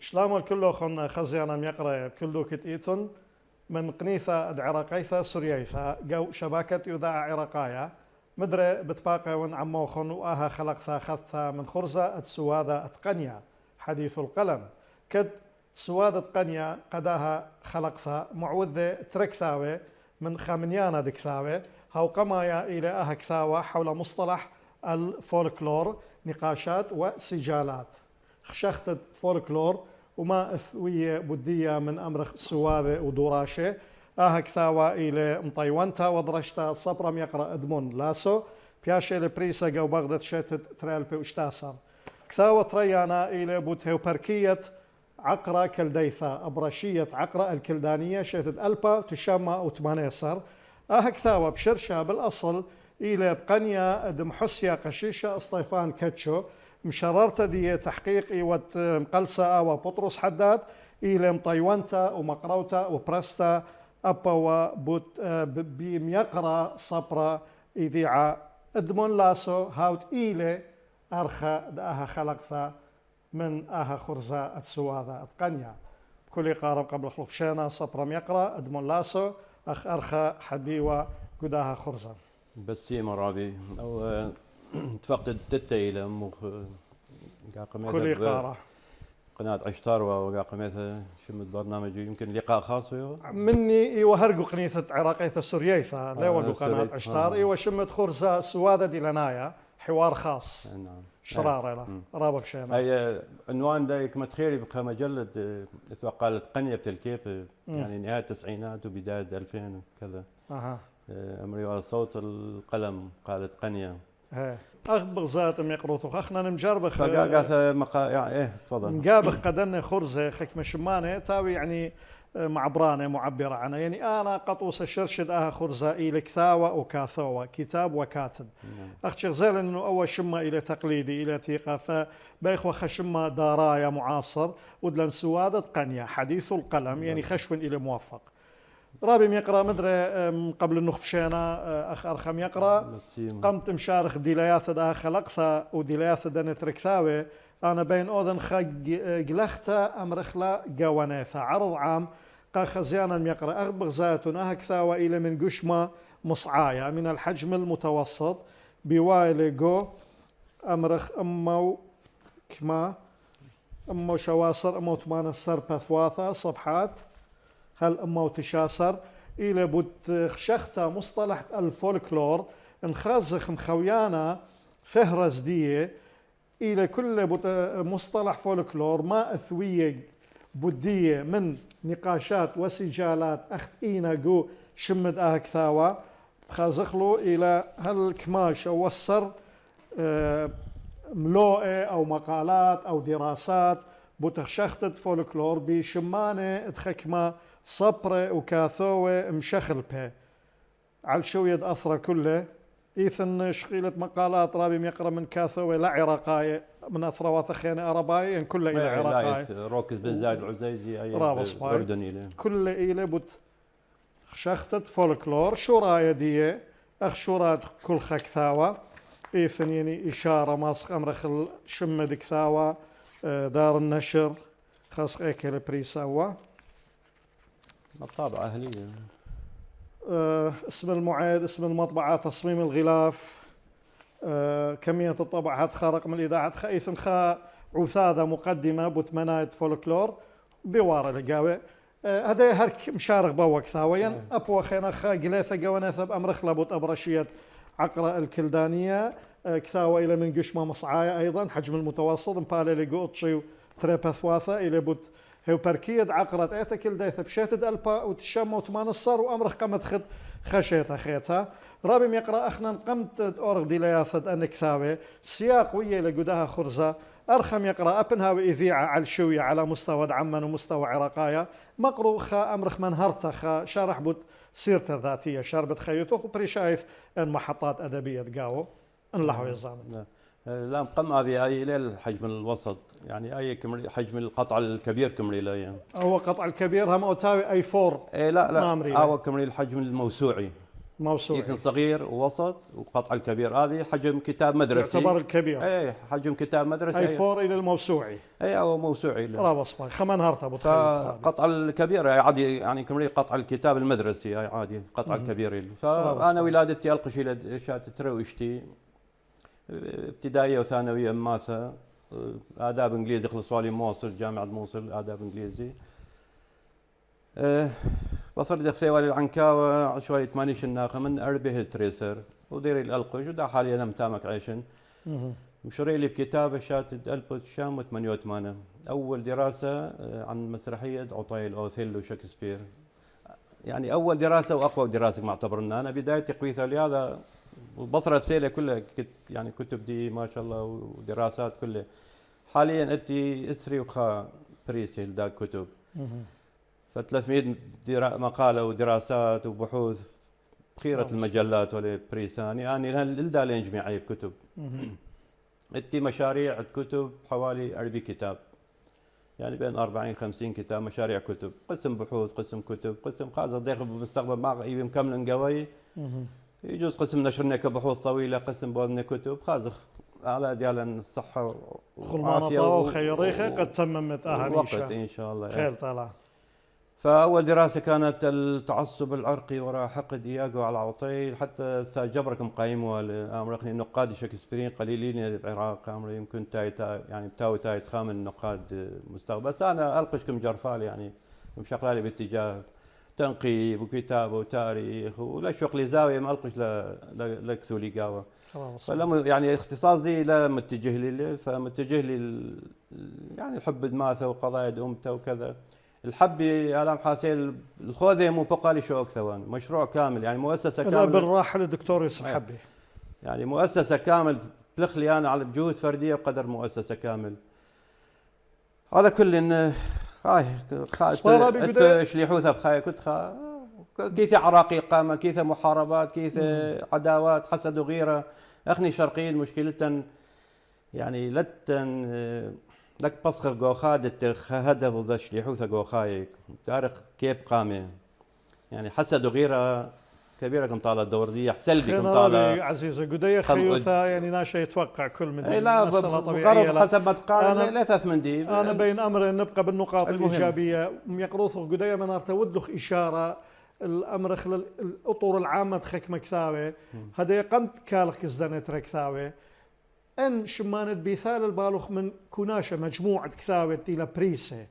شلامو الكلو خن خزيانا ميقرا كلو كتئيتن من قنيثة عراقيثة سورييثة جو شبكة يذاع عراقايا مدري بتباقى ون عمو خن وآها خلقثا خثا من خرزة السوادة أتقنيا حديث القلم كد سوادة قنيا قداها خلقثا معوذة تركثاوي من خامنيانا دكثاوي هاو قمايا إلى آها كثاوة حول مصطلح الفولكلور نقاشات وسجالات خشختت فولكلور وما اثوية بدية من أمر سواذة ودوراشة كثاوة إلى مطيوانتا ودرشتا صبرم يقرأ أدمون لاسو بياشي لبريسا جو بغداد شتت ترالبي وشتاسر كثاوة تريانا إلى بوتهو بركية عقرة كلديثة أبرشية عقرة الكلدانية شتت ألبا تشامة وتمانيسر كثاوة بشرشة بالأصل إلى بقنيا دمحسيا قشيشة اسطيفان كاتشو مشررت دي تحقيقي ومقلسة وبطرس حداد إلى مطيوانتا ومقروتا وبرستا أبا وبوت بيميقرا صبرا إذيعة أدمون لاسو هاوت إلى أرخا داها خلقثا من آها خرزة السواذة أتقنيا كل قارب قبل خلق شينا صبرا ميقرا أدمون لاسو أخ أرخا حبيوة قداها خرزة بس مرابي أو تفقد تتي إلى مخ كل قارة قناة عشتار وقاقمتها شمت برنامج يمكن لقاء خاص وياه مني وهرقو قنيثة عراقيثة سورييثة لا وقو قناة عشتار ايوه شمت خرزة سوادة دي لنايا حوار خاص نعم شرارة لا رابك شينا هي عنوان دايك متخيلي بقى مجلة قالت قنية بتلكيف يعني نهاية التسعينات وبداية 2000 وكذا أمري صوت القلم قالت قنية أخذ بغزات يقروطو أخنا نمجربخ يعني إيه تفضل نقابخ قدن خرزة خك مشمانة تاوي يعني معبرانة معبرة عنها يعني أنا قطوس الشرشد خرزة إلى كثاوة وكاثوة كتاب وكاتب أخشى غزال إنه أول شمة إلى تقليدي إلى تيقاثة بيخوة خشمة دارايا معاصر ودلن سوادة قنية حديث القلم يعني خشون إلى موفق رابم يقرأ مدري قبل النخب شينا أخ أرخم يقرأ قمت مشارخ ديلياث دا خلقثا وديلياث دا نتركثاوي أنا بين أوذن خج قلختا أمرخلا قوانيثا عرض عام قا خزيانا يقرأ أخذ بغزاتنا هكثاوة إلى من قشمة مصعايا من الحجم المتوسط بوايل جو أمرخ أمو كما أمو شواصر أمو تمان السر بثواثة صفحات هل أمو تشاسر إلى بود خشختا مصطلح الفولكلور انخازخ مخويانا فهرس ديه إلى كل مصطلح فولكلور ما أثوية بدية من نقاشات وسجالات أختينا جو شمد كثاوة خازخلو إلى هالكماش أو وصر ملوئة أو مقالات أو دراسات بتخشختت فولكلور بشمانة تخكمة صبرة وكاثوة مشخل به على شو يد أثرى كله إيثن شقيلة مقالات رابي يقرأ من كاثوة لا عراقاية من أثرى وثخينة أرباية يعني كله إلى عراقاية روكز بن زايد العزيزي رابص أردني كله إلى بت خشختت فولكلور شو راية دي أخشورات كل خكثاوة إيثن يعني إشارة ماسخ أمرخ شمد كثاوة دار النشر خاص اكل بريساوا الطابعة أهلية اسم المعيد اسم المطبعة تصميم الغلاف كمية الطبعات خارق من الإذاعة خايثن خا عثاذة مقدمة بوتمنايد فولكلور بوار القاوي هذا هرك مشارخ بوك ثاويا أبو خينا خا قليثة قوانيثة بأمرخ لابوت أبرشية عقرة الكلدانية كثاوة إلى من قشمة مصعاية أيضا حجم المتوسط مبالي لقوطشي تريباثواثة إلى بوت هو بركيد عقرة ايتا كل دايثة بشيتد ألبا وتشم وتمان الصر وأمرخ قمت خد خشيتا خيتها رابم يقرأ أخنا قمت أورغ ديلياثة أنك ثاوي سياق ويا لقداها خرزة أرخم يقرأ أبنها وإذيعة على الشوية على مستوى عمان ومستوى عراقايا مقرو خا أمرخ منهرتا خا شارح بوت سيرته الذاتية شاربت خيوتو وبريشايث أن محطات أدبية تقاو ان لحو يزامن لا قم هذه إلى الحجم الوسط يعني أي حجم القطع الكبير كمري لا يعني هو قطع الكبير هم أوتاوي أي 4 لا هو كمري الحجم الموسوعي موسوعي كيس صغير ووسط وقطع الكبير، هذه حجم كتاب مدرسي يعتبر الكبير. اي حجم كتاب مدرسي اي 4 الى الموسوعي. اي او موسوعي رابا صباي خمان هرتا بتخيل. فقطع الكبير عادي يعني كمري قطع الكتاب المدرسي هاي عادي قطع الكبير. فانا ولادتي القش الى شات ترويشتي ابتدائيه وثانويه ماثا، آداب إنجليزي خلص والي موصل جامعة موصل آداب إنجليزي. بصر دخ سوالي العنكاوة شوية مانيش الناقة من أربه التريسر وديري الألقش ودا حاليا أنا متامك عيشن. مشروعي لي بكتابة شاتد ألبوت الشام 88 أول دراسة عن مسرحية عطيل أوثيل وشكسبير. يعني أول دراسة وأقوى دراسة معتبرنا. أنا بدايتي قويثة لهذا وبصرة سيلة كلها يعني كتب دي ما شاء الله ودراسات كلها. حاليا أتي إسري وخا بريسي لداك كتب. ف 300 مقالة ودراسات وبحوث بخيرة المجلات ولا بريساني أنا للدا لينجمع أي كتب. أتي مشاريع كتب حوالي 40 كتاب. يعني بين 40 50 كتاب مشاريع كتب، قسم بحوث، قسم كتب، قسم خاصة داخل بالمستقبل ما يمكن قوي. يجوز قسم نشرنا كبحوث طويلة، قسم بوزن كتب خازخ على ديال الصحة والعافية وخيريخة قد تممت وقت إن شاء الله. خير طالع. فأول دراسة كانت التعصب العرقي وراء حقد إياغو على عطيل، حتى أستاذ جبرك مقايمه أمرقني نقاد شكسبيريين قليلين بالعراق أمر يمكن يعني تاوي خامن نقاد مستقبل. بس أنا ألقشكم جرفال يعني مشغلالي باتجاه تنقيب وكتابة وتاريخ ولا شوق لي زاوية ما ألقش لكسولي قاوة. فلما يعني اختصاصي لا متجه لي فمتجه لي يعني الحب الماثة وقضايا أمته وكذا. الحبي على حاسيل الخوذه مو بقالي شو اكثر مشروع كامل يعني مؤسسه كامله. لا بالراحه الدكتور يوسف حبي يعني مؤسسه كامل بلخلي انا على بجهود فرديه بقدر مؤسسه كامل. على كل ان هاي شليحوثها بخاي كنت كيث عراقي قامه كيث محاربات كيث عداوات حسد وغيره. اخني شرقيين مشكلة يعني لتن لك بصخ جوخاد هدف ذا شليحوث جوخايك تاريخ كيف قامه يعني حسد وغيره كبيره كم طالع الدور دي احسن لي كم طالع عزيزه قديه خيوثه يعني ناشا يتوقع كل من لا بغرض حسب ما تقال لا اساس من دي انا بين امرين نبقى بالنقاط الايجابيه يقروث قديه من تودلخ اشاره الامر خلال الاطر العامه تخك مكثاوي هذا قنت كالخ زدنت ركثاوي ان شمانت بيثال البالوخ من كوناشة مجموعة كثاوة تيلا بريسة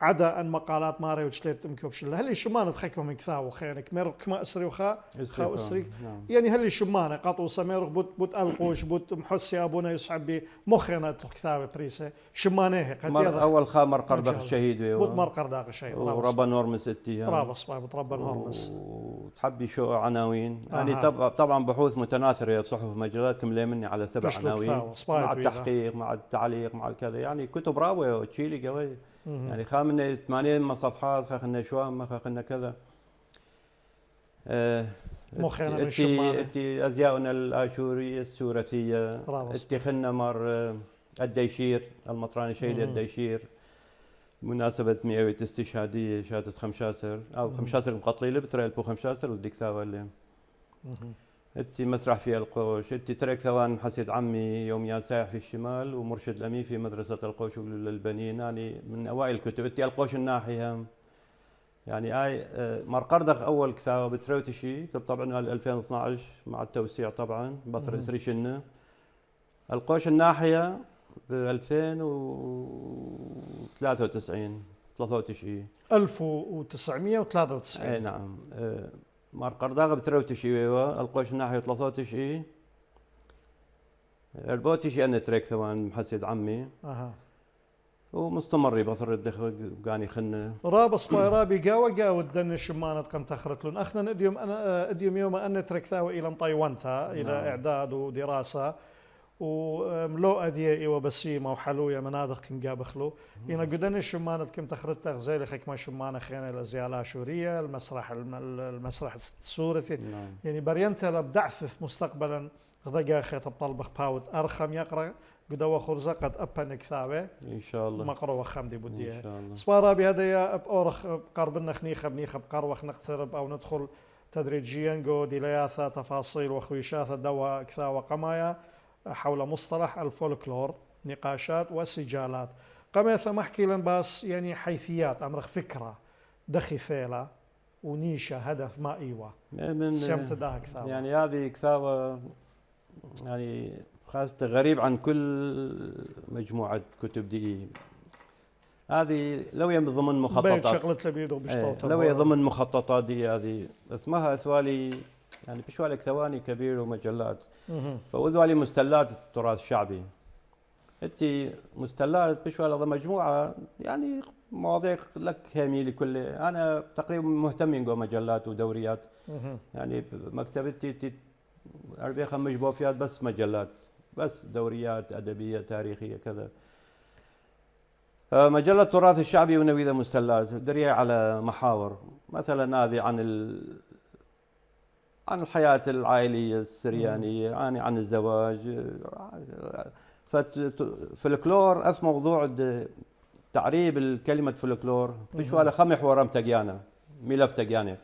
عدا ان مقالات ماري وشليت مكوبش هل شمانة خيكم من كثاوة خيرك ميرك ما اسري وخا خا اسري يعني هل شمانة قطو سميرك بوت القوش بوت محسي ابونا يسعبي مخنا تلخ كثاوة بريسة شمانه قد اول خامر قرداق الشهيد بوت مر قرداق الشهيد وربا نورمس اتيها رابص بوت ربا نورمس وتحبي شو عناوين يعني طبعا بحوث متناثرة بصحف مجلات كملي مني على 7 عناوين مع التحقيق مع التعليق مع الكذا يعني كتب راوية وتشيلي قوي يعني خامنا 80 صفحات خاخنا شوام خاخنا كذا مخنا من الشمانة اتي ازياؤنا الاشورية السورثية اتي خنا مر الديشير المطراني شهيد الديشير مناسبة 100 استشهادية شهادة خمشاسر أو خمشاسر مقطليلة بترى البو خمشاسر وديك ساوى اللي اتي مسرح في القوش اتي ترك ثوان حسيد عمي يوم يا سايح في الشمال ومرشد الأمين في مدرسة القوش للبنين يعني من أوائل الكتب اتي القوش الناحية يعني آي مرقردخ أول كتابة بتروتشي طبعا 2012 مع التوسيع طبعا بطر إسريشنة القوش الناحية ب 2093 1993 اي نعم مار قرداغ بتروتشي القوش الناحية 93 البوتشي أنا تريك ثوان محسد عمي ومستمر بصر الدخل قاني خنه رابص بايرابي قاوة الدن الشمانة كم تخرت لون اخنا نديوم انا اديوم يوم ان ترك ثاوي الى طايوانتا الى اعداد ودراسة وملو أدية وبسيمة وحلوية مناطق كن جابخلو هنا قدني الشمانة كم تخرت تغزيل خيك ما شمانة خينا الأزياء الشورية المسرح السوري يعني برينتا لبدعث مستقبلا غدا خيط بطلبخ باوت أرخم يقرأ قدوا خرزة قد أبا كثابة إن شاء الله مقروة خمدي بديه إن شاء الله صبارا بهذا يا بأورخ قرب النخنيخة بنيخة بقروخ نقترب أو ندخل تدريجيا جو ديلياثا تفاصيل وخويشاثة دوا كثا وقمايا حول مصطلح الفولكلور نقاشات وسجالات قميثة محكي لن باس يعني حيثيات أمرخ فكرة دخي ثيلة ونيشة هدف ما إيوة سمت ده كثاوة يعني هذه كثاوة يعني خاصة غريب عن كل مجموعة كتب دي هذه لو هي ضمن مخططات شغلت لبيدو لو هي ضمن مخططات دي هذه اسمها اسوالي يعني بشوالك ثواني كبير ومجلات فوذوالي مستلات التراث الشعبي انت مستلات بشوال هذا مجموعه يعني مواضيع لك هامي لكل انا تقريبا مهتم جو مجلات ودوريات يعني مكتبتي 4-5 بوفيات بس مجلات بس دوريات ادبيه تاريخيه كذا مجلة التراث الشعبي ونويذة مستلات درية على محاور مثلا هذه عن الحياة العائلية السريانية يعني عن الزواج فالكلور اسمه موضوع تعريب الكلمة فلكلور بشوالة خمح ورم تقيانة ملف تقيانة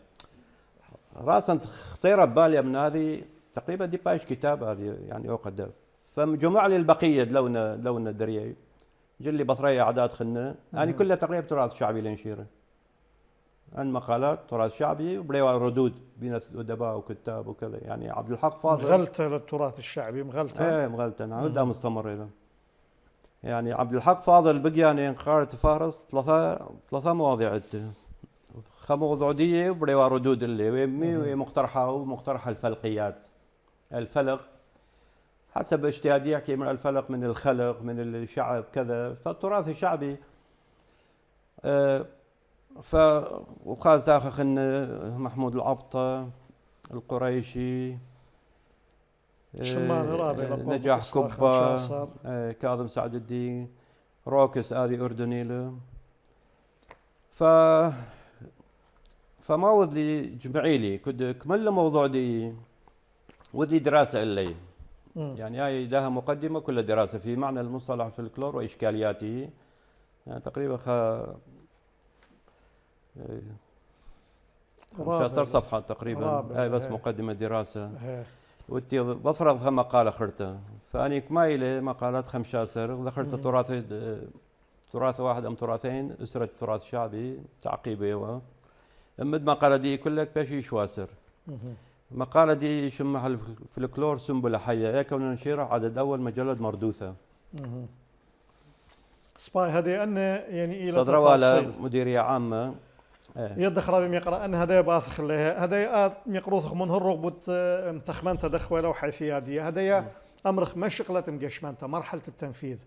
راسا خطيرة ببالي من هذه تقريبا دي بايش كتاب هذه يعني وقد فمجمع لي البقية لون الدريه جلي بصرية أعداد خنة يعني كلها تقريبا تراث شعبي لنشيره عن مقالات تراث شعبي وبليوا ردود بين الأدباء وكتاب وكذا يعني عبد الحق فاضل مغلطة للتراث الشعبي مغلطة ايه مغلطة نعم ده مستمر إذا يعني عبد الحق فاضل بقي يعني قارة فارس ثلاثة مواضيع 5 موضوع دي وبليوا ردود اللي مقترحة ومقترحة الفلقيات الفلق حسب اجتهادي يحكي من الفلق من الخلق من الشعب كذا فالتراث الشعبي وخاصة أخ محمود العبطة القريشي شمان رابي نجاح كبة كاظم سعد الدين روكس هذه أردني له فما ودي جمعي لي كنت كمل موضوع دي ودي دراسة إلي يعني هاي لها مقدمة كل دراسة في معنى المصطلح الفلكلور وإشكالياته يعني تقريبا 15 صفحة تقريبا هاي بس مقدمة دراسة ودي بصرف مقالة خرته فأني كمايلة مقالات 15 ذكرت تراث واحد أم تراثين أسرة التراث الشعبي تعقيبه مد مقالة دي كلك بشي شواسر مقالة دي شمها الفلكلور سنبلة حية هيك وننشرها عدد أول مجلد مردوثة سباي هذه أن يعني إلى صدروا على مديرية عامة يدخل رابي يقرأ أن هذا باثخ لها هذا يقروثخ من هالرغبة متخمن تدخل أو حيثياتية هذا أمرخ مشغلة مقشمنته مرحلة التنفيذ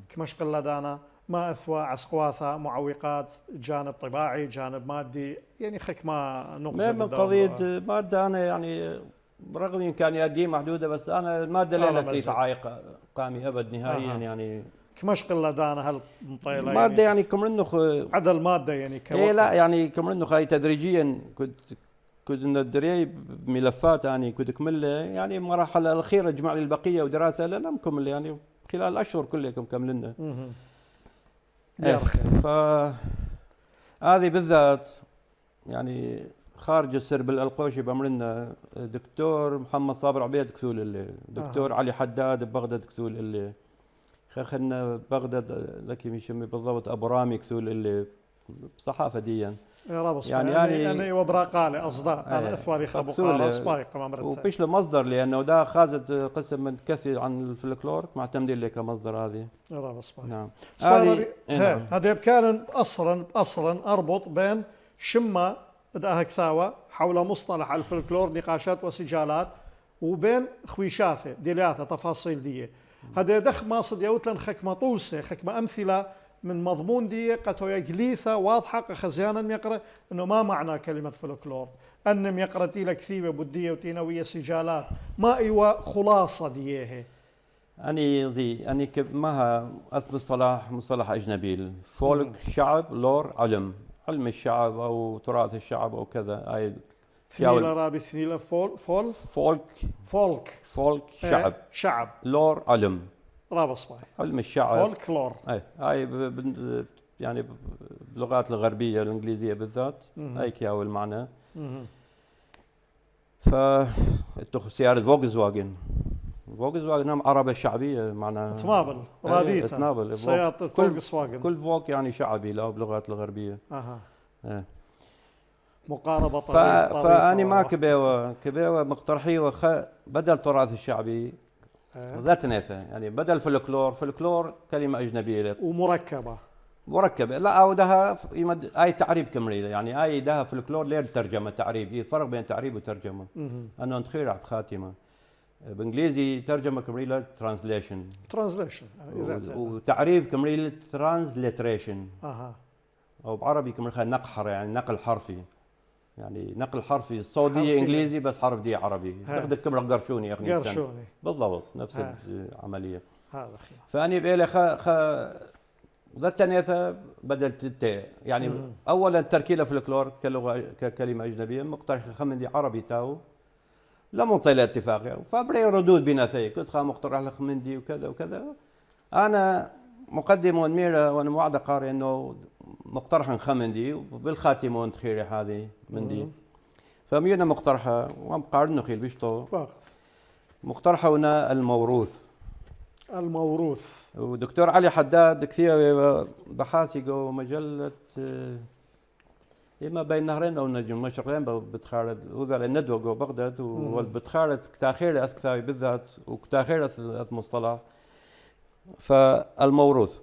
كمشغل لدانا ما أثوى عسقواثة معوقات جانب طباعي جانب مادي يعني خك ما نقصد من قضية مادة أنا يعني برغم إمكانيات دي محدودة بس أنا المادة ليلة لي عائق قامي أبد نهائيا يعني كمشغل لدانا هالمطيلة مادة يعني كمرنخ عدل مادة يعني إيه لا يعني كمرنخ هاي تدريجيا كنت ندري بملفات يعني كنت كمل يعني المراحل الأخيرة جمع لي البقية ودراسة لا لم كمل يعني خلال الأشهر كلكم كملنا فهذه بالذات يعني خارج السرب القوشي بأمرنا دكتور محمد صابر عبيد كسول اللي دكتور علي حداد ببغداد كسول اللي خلنا بغداد لك يسمي بالضبط أبو رامي كسول اللي بصحافة ديا يعني أنا وبراقالي أصداء أنا أثواري خبو قارة سبايق وبيش له مصدر لأنه ده خازت قسم من كثير عن الفلكلور معتمدين لك كمصدر هذه نعم هذا كان أصلا أربط بين شمة داها كثاوة حول مصطلح الفلكلور نقاشات وسجالات وبين خويشاثة ديلياثة تفاصيل دي هذا دخ ماصد يوتلن خكمة طوسة خكمة أمثلة من مضمون دي قطوية جليثة واضحة خزيانا يقرأ أنه ما معنى كلمة فلكلور أنم يقرأ تيلا كثيبة بدية وتينوية سجالات ما إيوه خلاصة ديه أني ماها مصطلح أجنبي فولك شعب لور علم الشعب أو تراث الشعب أو كذا هاي ثنيلة رابي ثنيلة فولك شعب لور علم رابط صباحي علم الشعب فولكلور هاي يعني باللغات الغربية الإنجليزية بالذات هيك هو المعنى ف سيارة فولكس واجن هم عربة شعبية معناها تمابل راديتا تنابل سيارة فولكس واجن كل فوك يعني شعبي لا بلغات الغربية. اها مقاربة فأنا ما كبيوة مقترحية بدل التراث الشعبي ذات نفسه يعني بدل فلكلور كلمة أجنبية مركبة لا أو دها أي تعريب كمريلة يعني أي دها فلكلور ليه الترجمة تعريب الفرق بين تعريب وترجمة أنه نتخير بخاتمة بإنجليزي ترجمة كمريلة ترانسليشن وتعريب كمريلة ترانسليتريشن أو بعربي كمريلة نقحر يعني نقل حرفي يعني نقل حرفي صوتية إنجليزي بس حرف دي عربي تاخذ كمرة قرشوني قرشوني بالضبط نفس العملية. هذا فأني بقالي ذات نيثة بدلت التاء يعني أولا تركيلة فلكلور كلغة ككلمة أجنبية مقترح خمندي عربي تاو لم نطيل اتفاقية فبري ردود بناثي كنت مقترح لخمندي وكذا وكذا أنا مقدم ونميرة وأنا موعد قاري إنه مقترح خمندي وبالخاتمة ونتخيري هذه مندي فمينا مقترحة ومقارن نخيل بيشتو مقترحة هنا الموروث ودكتور علي حداد كثير بحاثي جو مجلة إما بين نهرين أو نجم مشرقين بتخارد وذا الندوة جو بغداد والبتخارد كتاخير أسكثاوي بالذات وكتاخير مصطلح فالموروث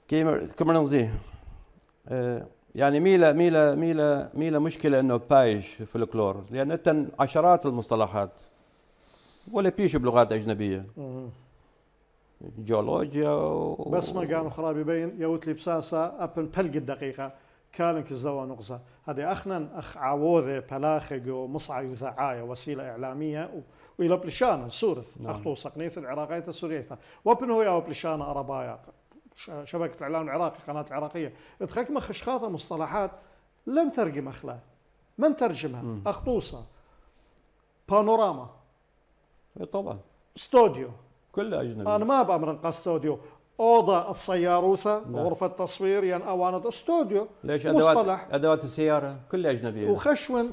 كما نمزيه يعني ميلا مشكلة إنه بايش في الكلور لأن يعني عشرات المصطلحات ولا بيش بلغات أجنبية جيولوجيا بس ما كانوا خرابي بين يوت لي بساسة أبن بلق الدقيقة كانك الزوا نقصة هذه أخ عووذة بلاخق ومصعى يذاعاية وسيلة إعلامية وإلى بلشانة سورث أخطو سقنيث العراقية السورية وابن هو يا بلشانة أربايا شبكة الإعلام العراقي قناة العراقية اتخكمة خشخاطة مصطلحات لم ترجم أخلاق من ترجمها أخطوصة بانوراما طبعا استوديو كله أجنبي أنا ما بأمر استوديو أوضة السياروثة غرفة تصوير يعني أوانة استوديو ليش مصطلح أدوات السيارة كلها أجنبية وخشون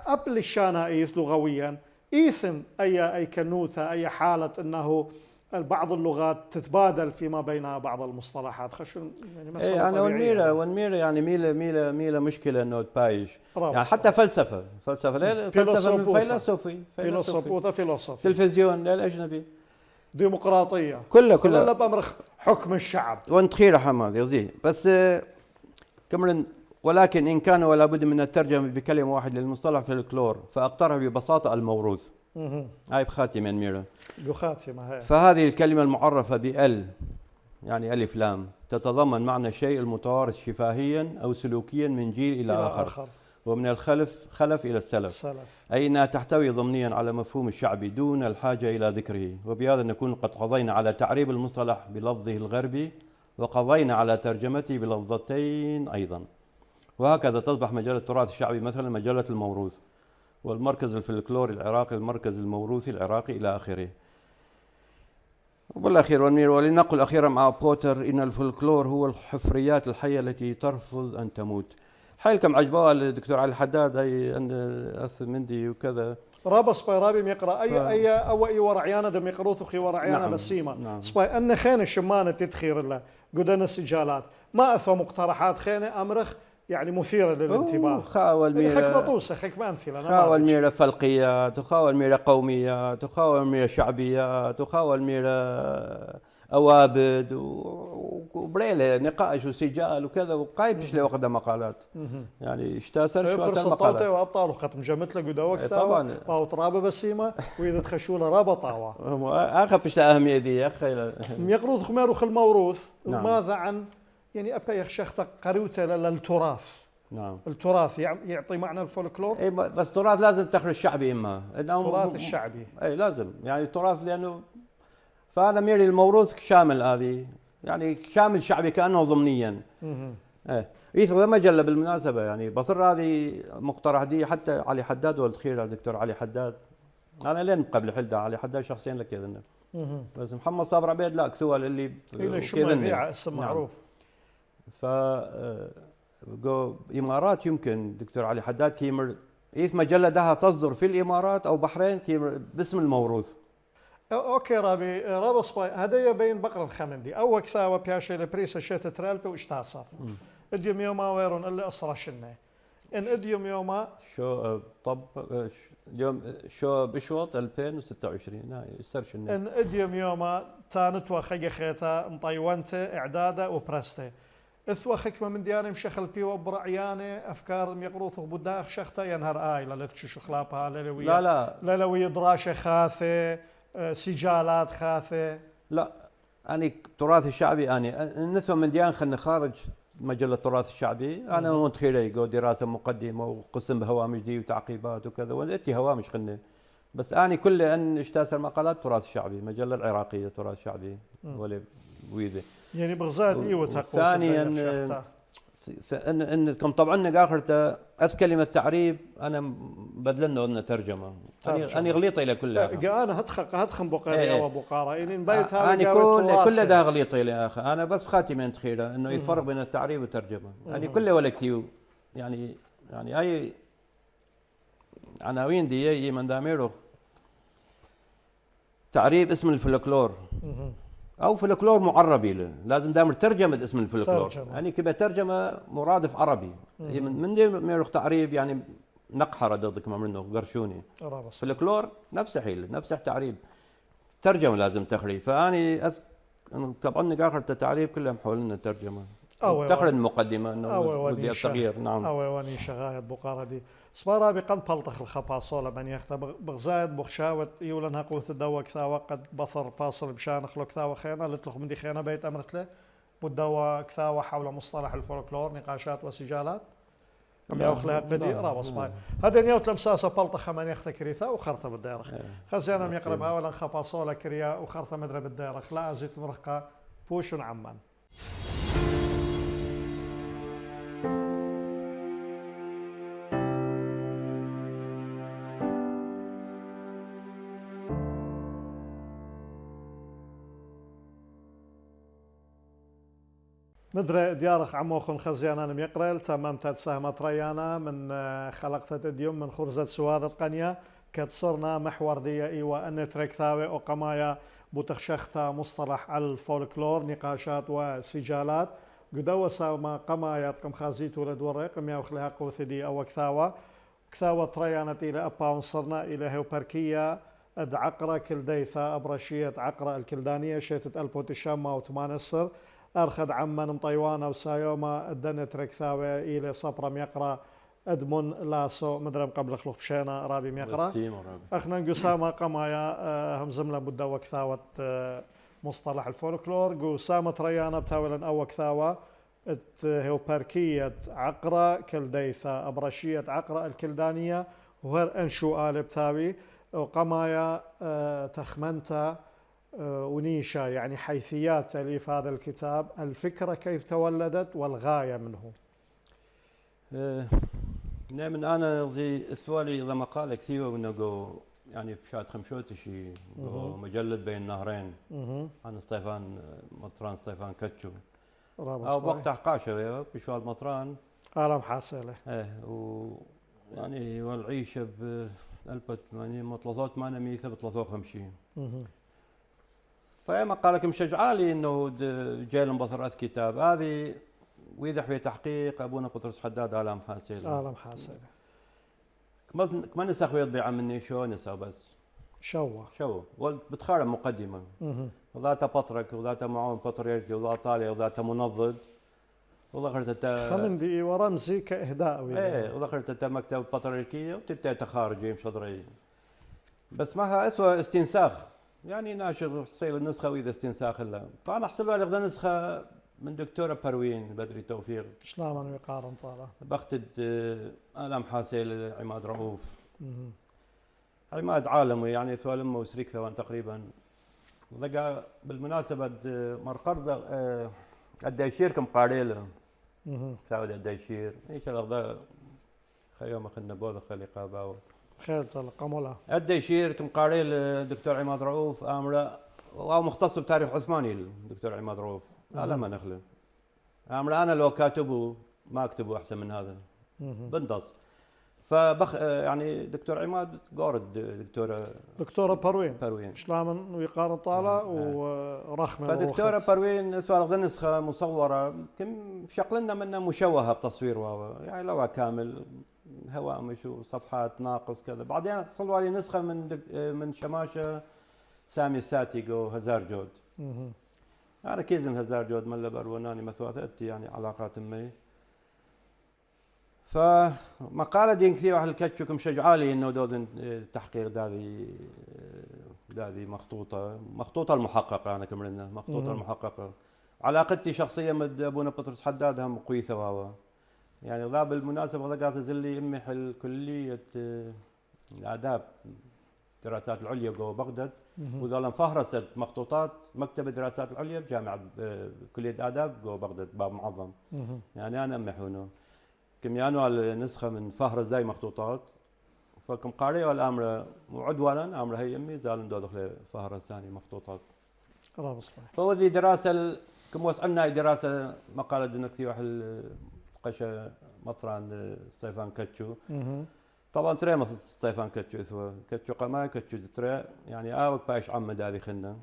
قبل الشانائيث لغويا إيثن أي كنوثة أي حالة أنه بعض اللغات تتبادل فيما بينها بعض المصطلحات خشون يعني مسألة طبيعية. أنا والميرة يعني ميلة مشكلة إنه تبايش يعني حتى فلسفة من فيلسوفي تلفزيون للأجنبي ديمقراطية كلها بأمر حكم الشعب وانت خير حماد يزي بس كمرن ولكن إن كان ولا بد من الترجمة بكلمة واحدة للمصطلح في الكلور فأقترح ببساطة الموروث هاي بخاتمة ميرة فهذه الكلمة المعرفة بال يعني ألف لام تتضمن معنى الشيء المتوارث شفاهيا أو سلوكيا من جيل إلى آخر ومن خلف إلى السلف أي أنها تحتوي ضمنيا على مفهوم الشعبي دون الحاجة إلى ذكره وبهذا نكون قد قضينا على تعريب المصطلح بلفظه الغربي وقضينا على ترجمته بلفظتين أيضا وهكذا تصبح مجلة التراث الشعبي مثلا مجلة الموروث والمركز الفلكلوري العراقي المركز الموروثي العراقي إلى آخره. وبالأخير ولنقل أخيرا مع بوتر إن الفلكلور هو الحفريات الحية التي ترفض أن تموت. حيلكم عجبوها الدكتور علي الحداد هي عند أث مندي وكذا رابا سباي رابي يقرأ أي ورعيانة دم يقروث خي ورعيانة بسيمة سباي أن خين الشمانة تدخير الله قدنا السجالات ما أثوى مقترحات خينة أمرخ يعني مثيرة للانتباه خاول ميرة حكمة طوسة حكمة أمثلة خاول ميرة فلقيات وخاول ميرة قوميات وخاول ميرة شعبيات وخاول ميرة أوابد وبريلة نقاش وسجال وكذا وقايبش لي وقت مقالات يعني اشتاسر شو أسر مقالات وأبطال وختم جمت له قدا وقت طبعا باو ترابة بسيمة وإذا تخشونا رابطاوة أخبش أهمية دي يا أخي يقروض خمير وخل موروث وماذا عن يعني أبقى يخشخت قريوته للتراث التراث يعطي معنى الفولكلور اي بس التراث لازم تخرج شعبي التراث الشعبي اي لازم يعني التراث لانه فانا ميري الموروث شامل هذه يعني شامل شعبي كانه ضمنيا يثبت مجله بالمناسبه يعني بصر هذه مقترح دي حتى علي حداد ولد خير الدكتور علي حداد انا لين قبل حلده علي حداد شخصيا لك كذا بس محمد صابر عبيد لا سؤال اللي كذا اسم معروف ف إمارات يمكن دكتور علي حداد كيمر إيث مجلة دها تصدر في الإمارات أو بحرين باسم الموروث. اوكي رابي سباي هذا يبين بقرة خمندي او كثاوة بياشي لبريسة شتت ترالبي واشتاصر اديوم يوما ويرون اللي اصرا شنه ان اديوم يوما شو طب اليوم شو بشوط 2026 هاي يصير شنو ان اديوم يوما تانت وخي خيتا مطيونته اعداده وبرسته اثوا خكمه من ديانه مشخل بي وبرعيانه افكار يقروط بداخ شخته ينهر اي لا تشو خلابها للويه لا للويه دراشه خاثه سجالات خاثه لا أنا تراث الشعبي أنا نثوى من ديان خلنا خارج مجلة التراث الشعبي أنا متخيل جو دراسة مقدمة وقسم بهوامش دي وتعقيبات وكذا وأنتي هوامش خلنا بس أنا كل أن اشتاس المقالات تراث شعبي مجلة العراقية تراث شعبي ولا ويذا يعني بغزاد ايوه تقوى ثانيا انكم طبعا اخرته اذ كلمه تعريب انا بدلنا قلنا ترجمه انا غليطه الى كلها انا هتخن بقاري او بقاره يعني نبيت هذا انا كل ده غليطه يا اخي انا بس خاتمه تخيله انه يفرق بين التعريب والترجمه يعني كله ولا كثير يعني اي عناوين دي من داميرو تعريب اسم الفلكلور او فلكلور معربي له لازم دائما ترجمه اسم الفلكلور يعني كبه ترجمه مرادف عربي من دي ميرخ تعريب يعني نقحره ضدك ما منه قرشوني فلكلور نفسه حيل نفسه تعريب ترجمه لازم تخري فاني طبعا اخر التعريب كلهم حولنا ترجمه تخرج المقدمه انه ودي التغيير نعم واني شغاية بقاره دي صبارا بقد بلطخ الخباصولة من يخت بغزايد بخشاوت يولنها قوة الدواء كثاوة قد بصر فاصل بشان خلو كثاوة خينا لتلخ من دي خينا بيت أمرت له بالدواء كثاوة حول مصطلح الفولكلور نقاشات وسجالات أم يأخلها قدي رابا صباي هذا نيوت لمساسة بلطخ من يخت كريثا وخرطة بالدارخ خزينا يقرب هاولا خباصولة كريا وخرطة مدرب بالدارخ لا أزيت مرقة بوش عمان مدري ديارخ عموخن خزيانا ميقرل تمام تساهمت ريانا من خلقت تديوم من خرزة سوادة قنية كتصرنا محور دي ايوه ان ترك ثاوي او قمايا بوتخشختا مصطلح الفولكلور نقاشات وسجالات قدوة ساوما قمايا قم خازيت ولد ورق قم ياوخلها قوث دي او كثاوة ريانا الى ابا ونصرنا الى هوبركية اد عقرة كلديثة ابرشية عقرة الكلدانية شيتة البوت الشامة وتمانسر أرخد عمان مطيوانا وسايوما الدنت ركثاوي إلى صبرا ميقرا أدمون لاسو مدرم قبل خلق بشينا رابي ميقرا أخنا قسامة قمايا هم زملا بدا وكثاوة مصطلح الفولكلور قسامة ريانا بتاولا أو كثاوة هو باركية عقرة كلديثة أبرشية عقرة الكلدانية وهر أنشو آل بتاوي وقمايا تخمنتا ونيشا يعني حيثيات تأليف هذا الكتاب الفكرة كيف تولدت والغاية منه نعم أنا زي سؤالي إذا مقالة كثيرة وإنه يعني بشات خمشوت شيء مجلد بين نهرين عن صيفان مطران صيفان كتشو أو وقت حقاشة بشوال مطران عالم حاصلة يعني والعيشة بألبت يعني مطلظات معنا 153 فما قال لك مشجعالي انه جاي لهم اث كتاب هذه ويذح في تحقيق ابونا بطرس حداد عالم حاسيل عالم حاسيل ما نسخ ويطبع مني شو نسخ بس شو بتخارج مقدمه وذات بطرك وذات معاون بطريركي وذات طالع وذات منضد وذكرت خمندي ورمزي كاهداء ايه وذكرت مكتب بطريركيه وتبدا تخارجي مشضري بس معها اسوء استنساخ يعني ناشر حصيل النسخه واذا استنساخ لها فانا احسب له اخذ نسخه من دكتوره بروين بدري توفيق شلون يقارن طاله بختد الم حاسيل عماد رؤوف عماد عالمي يعني ثوال امه وسريك ثوان تقريبا لقى بالمناسبه مرقرده الدايشير كم قاريله ثاود الدايشير ايش الاخذ خيوم اخذنا بوذا خليقه باو خير قمولا الديشير كم قاري الدكتور عماد رؤوف امره وهو مختص بتاريخ عثماني الدكتور عماد رؤوف لا ما نخله امره انا لو كاتبه ما اكتبه احسن من هذا بنتص فبخ يعني دكتور عماد قورد دكتورة بروين شلامن ويقارن طالع ورخمة فدكتورة بروين سوالف نسخة مصورة كم شقلنا منها مشوهة بتصوير يعني لو كامل هوامش وصفحات ناقص كذا. بعدين صلوا لي نسخة من شماشة سامي الساتيقو هزار جود. أنا كيزن هزار جود من لبروناني مثواثتي يعني علاقات مي. فمقالة دين كثير واحد الكتشو مشجعالي انه دوذن تحقيق داذي مخطوطة المحققة انا كملنا مخطوطة المحققة. علاقتي شخصية مد ابونا بطرس حداد هم قوي ثواوا. يعني ذا بالمناسبة ذا قاعد زلي امي حل كلية الآداب الدراسات العليا جوا بغداد وذا فهرست مخطوطات مكتب الدراسات العليا بجامعة كلية آداب جوا بغداد باب معظم. يعني انا امي حونو كميانو على نسخة من فهرس زي مخطوطات فكم قارئ الامر وعدوانا امر هي امي زال دخل فهرس ثاني مخطوطات. الله بصبح. فهو ذي دراسة كم وسألنا دراسة مقالة دنكتي واحد قشة مطران ستيفان كاتشو. طبعا ترى مص ستيفان كاتشو سوا كاتشو قما كاتشو ترى يعني اوك بايش عم داري خلنا.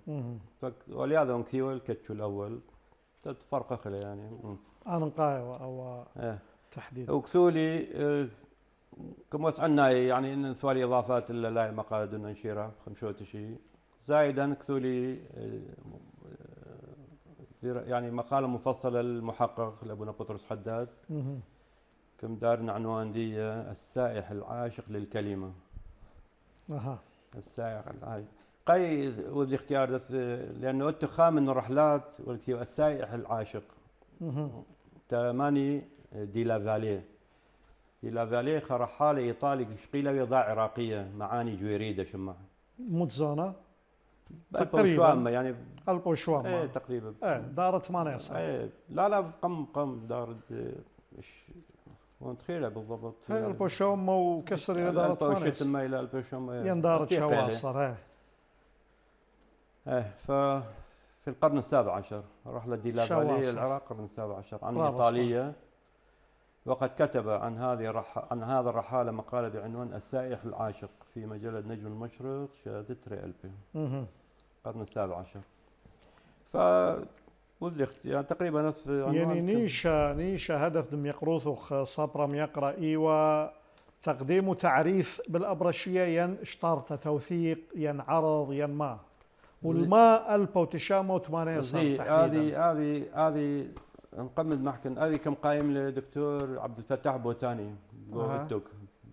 ولهذا كثير الكاتشو الاول تفرق خله يعني. انا نقايو او تحديد. وكسولي كم وسعنا يعني ان سوالي اضافات لا مقاله دون نشيرها خمشوت شيء زائدا كسولي يعني مقاله مفصله للمحقق لابونا بطرس حداد. كم دارنا عنوان دي السائح العاشق للكلمه. السائح العاشق قي ودي اختيار لانه اتخام من الرحلات السائح العاشق. تماني دي لافاليه خرحالة إيطالي شقيلة وضاع عراقية معاني جويريدة شمع متزونة تقريبا يعني البوشوام ايه تقريبا دارت 8 سنة ايه لا قم دارت وانت خيرها بالضبط هي البوشوام مو كسر إلى دارت 8 سنة الى البوشوام يندارت شواصر في القرن السابع عشر رحلة دي لافاليه العراق القرن السابع عشر عن إيطالية. وقد كتب عن هذا الرحالة مقالة بعنوان السائح العاشق في مجلة نجم المشرق شهادة ريالبي القرن السابع عشر. يعني تقريبا نفس يعني نيشا هدف دم يقروث صبرم يقرأ إيوا تقديم تعريف بالأبرشية ين اشترط توثيق ين عرض ين ما والماء البوتشامو 8 هذه نقمد محكن هذه كم قايم لدكتور عبد الفتاح بوتاني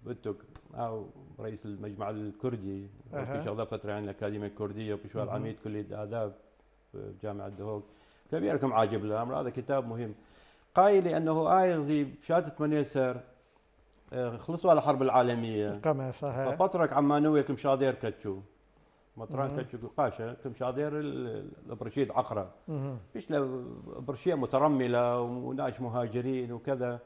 بوتوك او رئيس المجمع الكردي شغله فتره عن الاكاديميه الكرديه وبشوال عميد كليه آداب في جامعه دهوك. كبيركم عاجب الامر هذا كتاب مهم قايل لانه زي بشهاده 8 سر خلصوا على الحرب العالميه فبطرك عمانويه كم شاضير كتشو مطران كتشو قاشة كم شاضير البرشيد عقرة فيش له برشية مترملة وناس مهاجرين وكذا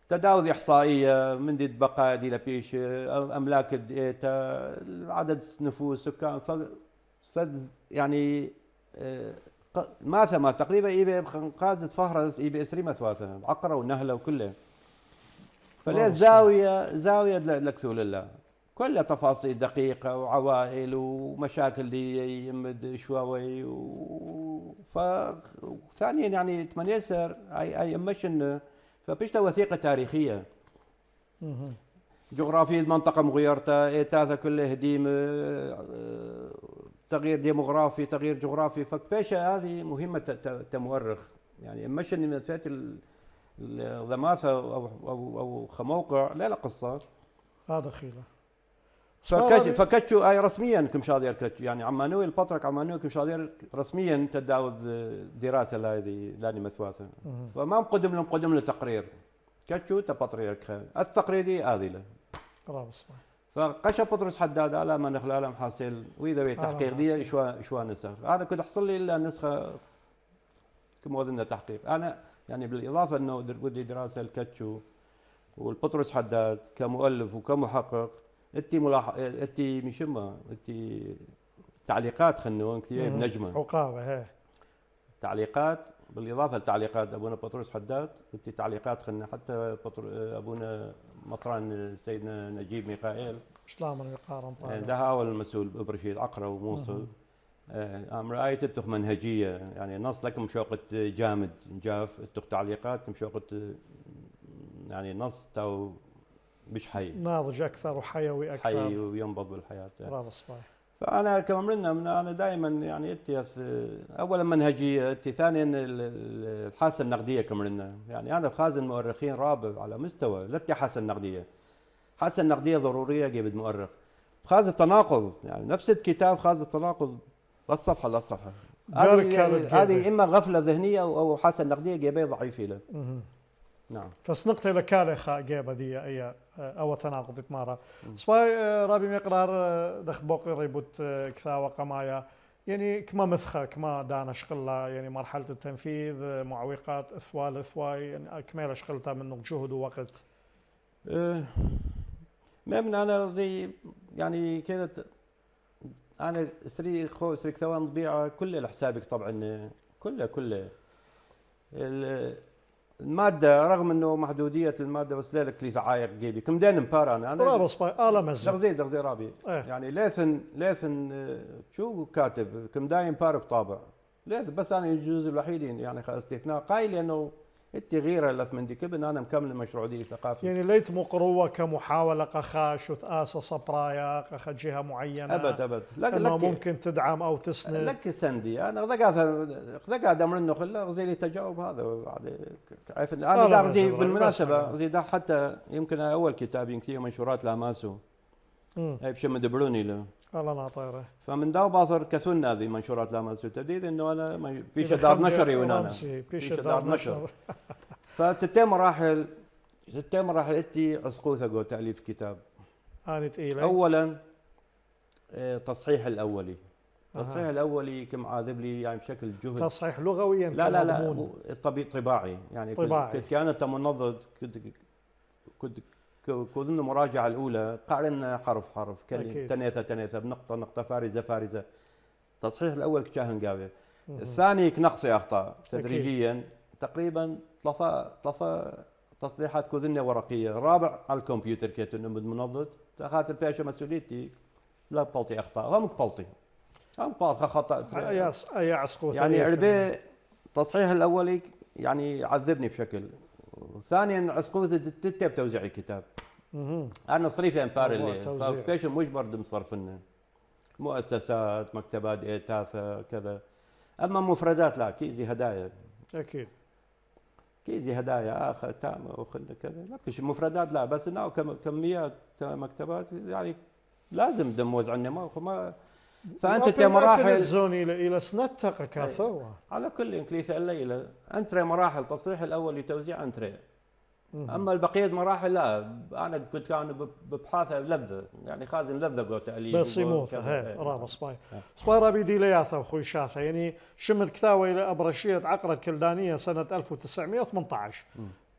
تداوذ إحصائية من دي بقايا دي لبيش أملاك الديتا عدد نفوس سكان يعني ما ثم تقريبا إيبي قازة فهرس إيبي إسريمة ثواثة عقرة ونهلة وكله فليه زاوية لكسول الله كلها تفاصيل دقيقة وعوائل ومشاكل دي يمد شواوي ثانيا يعني 8 سر أي مشن فبيش وثيقة تاريخية جغرافية المنطقة مغيرتها إيتاثا كله هديم تغيير ديموغرافي تغيير جغرافي فبيش هذه مهمة تمؤرخ يعني مشن من فات الضماثة أو خموقع لا قصة هذا خيله فكتشو اي رسميا كمشاضير كتشو يعني عمانوي البطرك عمانوي كمشاضير رسميا تداوذ دراسه لاني مثواثه فما مقدم له تقرير كتشو تبطرير التقريري اذيله فقشا بطرس حداد على ما نخلال محاصيل واذا تحقيق دي شو نسخ انا كنت احصل لي الا نسخه كموازنه تحقيق انا يعني بالاضافه انه ودي دراسه الكتشو والبطرس حداد كمؤلف وكمحقق انتي مشمه انتي تعليقات خلينا نقول كثير بنجمه عقابه تعليقات بالاضافه لتعليقات ابونا بطرس حداد، انت تعليقات خلنا حتى ابونا مطران سيدنا نجيب ميخائيل شلون يقارن طبعا ده هو المسؤول ببرشيد عقرة وموصل. رأيت تخ منهجية يعني نص لكم شوقة جامد جاف تخ تعليقات كم شوقة يعني نص تو مش حي ناضج اكثر وحيوي اكثر حي وينبض بالحياة. برافو صباي. فأنا كمرنا من أنا دائما يعني أولا منهجية، ثانيا الحاسة النقدية كمرنا، يعني أنا خازن مؤرخين رابع على مستوى لا حاسة النقدية. الحاسة النقدية ضرورية قبل مؤرخ. خاز التناقض يعني نفس الكتاب خاز التناقض للصفحة للصفحة. هذه إما غفلة ذهنية أو حاسة نقدية جيبه ضعيفة له. نعم. فسنقت إلى كالي خا جيبة دي أي أو تناقض مرة. سباي رابي مقرار دخل بوقي ريبوت كذا وقمايا يعني كما مسخة كما دانا شغلة يعني مرحلة التنفيذ معوقات إثواي يعني كمال شغلتها منه جهد ووقت. ما من أنا زي يعني كانت أنا سري ثوان طبيعة كل لحسابك طبعا كله المادة رغم انه محدودية المادة بس لك لي تعايق جيبي كم دين مبارا انا رابط سباي آلا مزي دغزي رابي يعني ليثن شو كاتب كم دايم بارك طابع ليثن بس انا الجزء الوحيد يعني استثناء قايل لانه انت غيره لف من دي كبن انا مكمل المشروع دي ثقافي يعني ليت مقروه كمحاوله قخا شث صبرايا قخا جهه معينه ابد لك ممكن تدعم او تسند لك سندي انا ذا امر انه خلا زي لي تجاوب هذا عارف انا زي بالمناسبه زي ده حتى يمكن اول كتاب ينكتب منشورات لاماسو هاي بشم دبروني له الله ناطيره فمن داو باثر كثون هذه منشورات لاماسو تبديد انه انا في دار نشري ونانا في دار نشر فتتم مراحل انتي عسقوثه جو تاليف كتاب اني ثقيله اولا تصحيح الاولي التصحيح الاولي كم عاذب لي يعني بشكل جهد تصحيح لغويا لا طباعي يعني طباعي. كنت كانت منظد كنت كنا مراجعه الاولى قارنا حرف كلمه تنيثه بنقطه فارزه التصحيح الاول كشاهن قاوي الثاني كنقصي اخطاء تدريجيا تقريبا ثلاثه تصليحات كوزنة ورقيه الرابع على الكمبيوتر كيت انه منظد خاطر بيش مسؤوليتي لا بلطي اخطاء هم بلطي خطا اي عسقوث يعني عربي تصحيح الاولي يعني عذبني بشكل ثانيا عسقوث تتب توزيع الكتاب انا صريفه امبار اللي فبيش مجبر دم صرفنا مؤسسات مكتبات ايتاثا كذا اما مفردات لا كيزي هدايا اكيد كيزي هدايا تامه وخلنا كذا لا فيش مفردات لا بس انه كميات مكتبات يعني لازم دم وزعنا ما فانت مراحل زوني الى سنتق كاثوا على كل انكليث الليله انتري مراحل تصحيح الاول لتوزيع انتري اما البقيه مراحل لا انا كنت كان ببحاث لذه يعني خازن لذه جو تاليف بس يموت رابط سباي رابي دي لياثا اخوي شاثه يعني شمل كثاوي الى ابرشيه عقره الكلدانيه سنه 1918